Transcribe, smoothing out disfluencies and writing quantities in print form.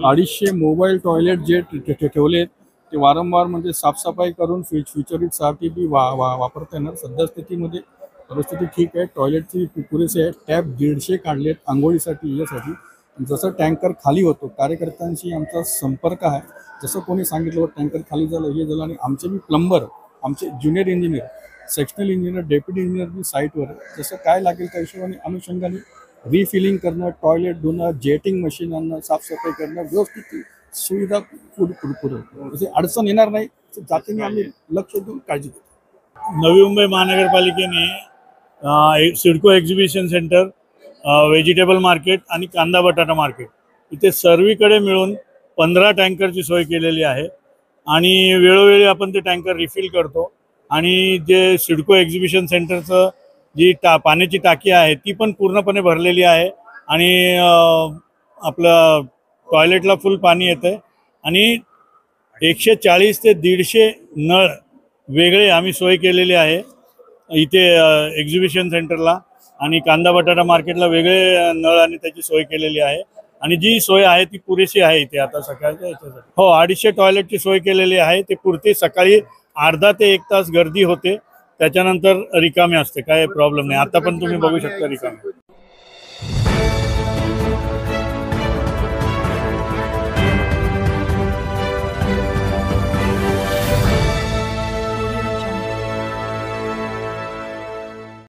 250 mobile toilet जे ठेवलेत ते वारंवार म्हणजे साफसफाई करून फ्युचरसाठी बी वापरता येणार. सध्या स्थितीमध्ये परिस्थिती ठीक आहे. टॉयलेटची पुरेसे आहे. टॅप 150 काढलेत आंघोळीसाठी यासाठी. जसं टँकर खाली होतो कार्यकर्त्यांशी आमचा संपर्क आहे. जसं कोणी सांगितलं टँकर खाली झालं हे झालं आणि आमचे बी प्लंबर आमचे junior engineer sectional engineer deputy engineer बी साईटवर जसं काय लागेल त्या हिशोबाने अनुषंगाने रिफिलिंग करणं टॉयलेट धुणं जेटिंग मशीन आणणं साफसफाई करणं व्यवस्थित सुविधा पुरवणं जसे अडचण येणार नाही जातीने आम्ही लक्ष देऊन काळजी घेतो. नवी मुंबई महानगरपालिकेने CIDCO exhibition centre vegetable market आणि कांदा बटाटा मार्केट इथे सर्वीकडे मिळून 15 टँकरची सोय केलेली आहे आणि वेळोवेळी आपण ते टँकर रिफिल करतो आणि जे सिडको एक्झिबिशन सेंटरचं जी पाण्याची टाकी आहे ती पण पूर्णपणे भरलेली आहे आणि आपलं टॉयलेटला फुल पाणी येतं आणि 140 ते 150 नळ वेगळे आम्ही सोय केलेली आहे इथे एक्झिबिशन सेंटरला आणि कांदा बटाटा मार्केटला वेगळे नळ आणि त्याची सोय केलेली आहे आणि जी सोय आहे ती पुरेशी आहे इथे आता सकाळच्या याच्यासाठी. हो 250 टॉयलेटची सोय केलेली आहे. ते पुरते सकाळी अर्धा ते 1 तास गर्दी होते त्याच्यानंतर रिकामे असते काय प्रॉब्लेम नाही. आता पण तुम्ही बघू शकता रिकामे.